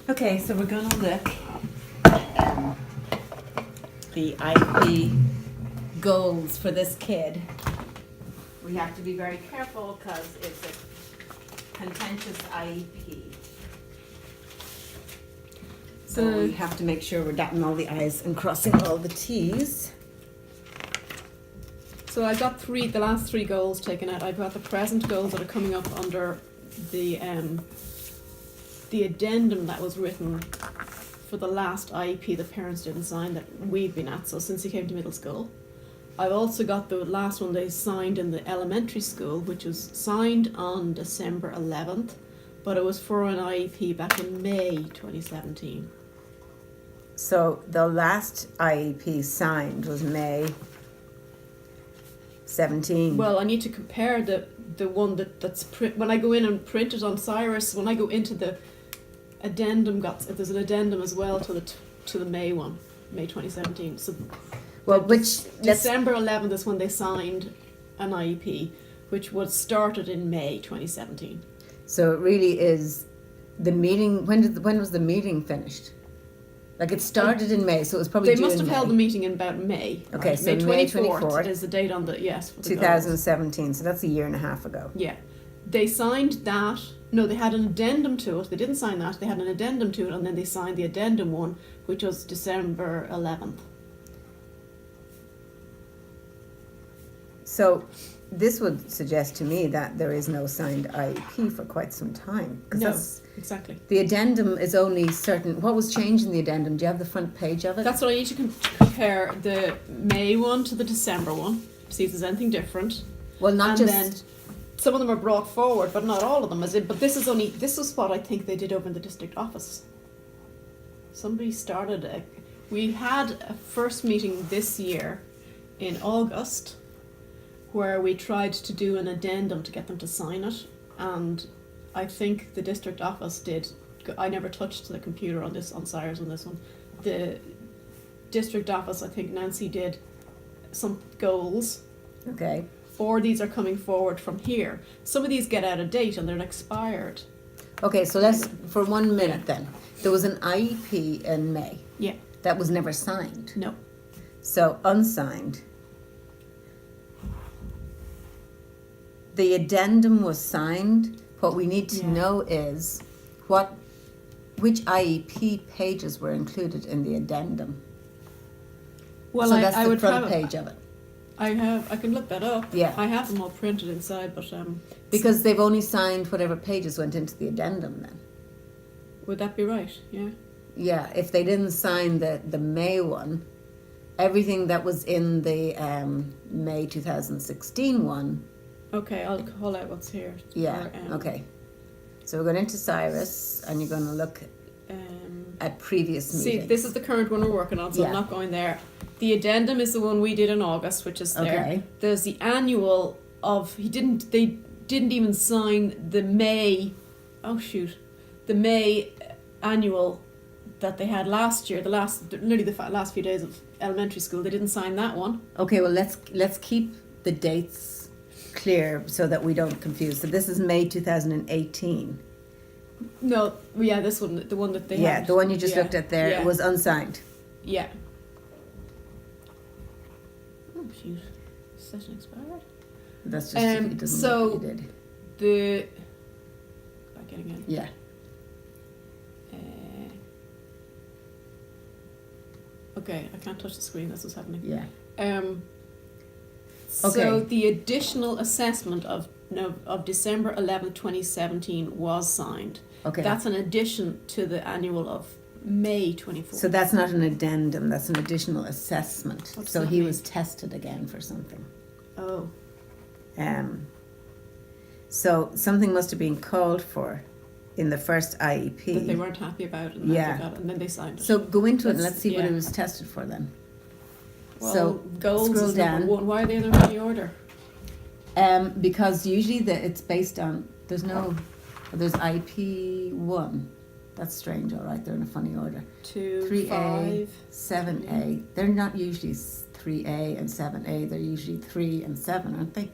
Okay, so we're going to look at the IEP goals for this kid. We have to be very careful because it's a contentious IEP. So we have to make sure we're dotting all the I's and crossing all the T's. So I've got the last three goals taken out. I've got the present goals that are coming up under the addendum that was written for the last IEP that parents didn't sign that we've been at, so since he came to middle school. I've also got the last one they signed in the elementary school, which was signed on December 11th, but it was for an IEP back in May 2017. So the last IEP signed was May 17. Well, I need to compare the one that's when I go in and print it on Cyrus. When I go into the addendum, there's an addendum as well to the May one, May 2017. So, well, December 11th is when they signed an IEP, which was started in May 2017. So it really is the meeting. When was the meeting finished? Like it started in May, so it was probably. They must have held the meeting in about May. Okay, right? so May 24th is the date on the 2017. So that's a year and a half ago. Yeah, they signed that. No, they had an addendum to it. They didn't sign that. They had an addendum to it, and then they signed the addendum one, which was December 11th. So this would suggest to me that there is no signed IEP for quite some time. No, exactly. The addendum is only certain. What was changed in the addendum? Do you have the front page of it? That's what I need to compare the May one to the December one, see if there's anything different. Well, not and just. Then some of them are brought forward, but not all of them. But this is what I think they did over in the district office. Somebody started we had a first meeting this year in August where we tried to do an addendum to get them to sign it, and I think the district office did. I never touched the computer on Cyrus on this one. The district office, I think Nancy did some goals. Okay. Or these are coming forward from here. Some of these get out of date and they're expired. Okay, so let's, for 1 minute then. There was an IEP in May. Yeah. That was never signed. No. So, unsigned. The addendum was signed. What we need to know is which IEP pages were included in the addendum. Well, so that's I the would front page of it. I can look that up. Yeah. I have them all printed inside, but because they've only signed whatever pages went into the addendum then. Would that be right? Yeah. Yeah, if they didn't sign the May one, everything that was in the May 2016 one. Okay, I'll call out what's here. Yeah, okay. So we're going into Cyrus and you're going to look at previous meetings. See, this is the current one we're working on, so I'm not going there. The addendum is the one we did in August, which is there. Okay. There's the annual of they didn't even sign the May the May annual that they had last year, the last few days of elementary school. They didn't sign that one. Okay, well let's keep the dates clear so that we don't confuse. So this is May 2018. No, yeah, this one, the one that they had. Yeah, the one you just looked at there, it was unsigned. Yeah. Oh, shoot. Session expired? That's just if it doesn't look like you did. The... Back in again. Yeah. Okay, I can't touch the screen, that's what's happening. Yeah. So the additional assessment of December 11th, 2017 was signed. Okay. That's an addition to the annual of May 24th. So that's not an addendum, that's an additional assessment. What's so that he mean? was tested again for something. Oh. So something must have been called for in the first IEP. That they weren't happy about, and and then they signed it. So go into it and let's see what it was tested for then. Well, so goals scroll is down. number one. Why are they in any order? Because usually it's based on there's IEP 1. That's strange. All right, they're in a funny order. 2, 3A, 5, 7A. They're not usually 3A and 7A. They're usually 3 and 7, aren't they?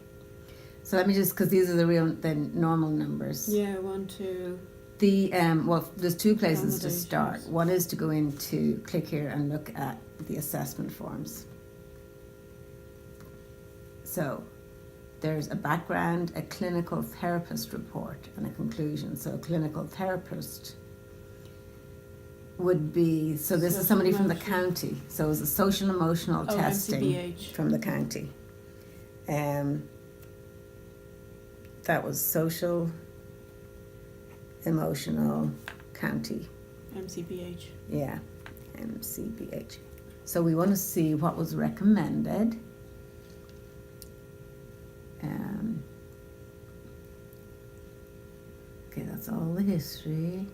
So let me just, because these are the normal numbers. Yeah, 1, 2, The, well, there's two places to Accommodations. start. One is to go into, click here and look at the assessment forms. So there's a background, a clinical therapist report, and a conclusion. So a clinical therapist would be, so this is somebody from the county. So it's a social emotional Oh, testing MCBH. from the county. That was social emotional county. MCBH. Yeah, MCBH. So we want to see what was recommended. Okay, that's all the history.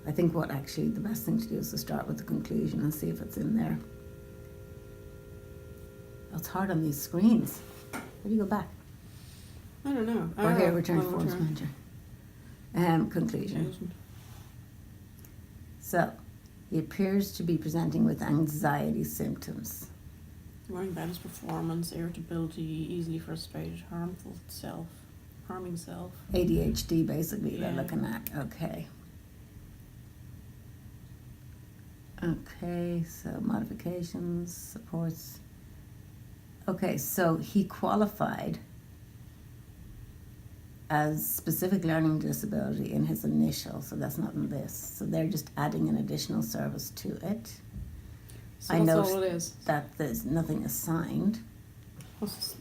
I think what actually the best thing to do is to start with the conclusion and see if it's in there. Oh, it's hard on these screens. Where do you go back? I don't know. Or here, return to oh, Forms return. Manager. Conclusion. So, he appears to be presenting with anxiety symptoms. Worrying about his performance, irritability, easily frustrated, harming self. ADHD, basically, they're Yeah. looking at. Okay. Okay, so modifications, supports. Okay, so he qualified as specific learning disability in his initial, so that's not in this. So they're just adding an additional service to it. So I that's know all it is. that there's nothing assigned. What's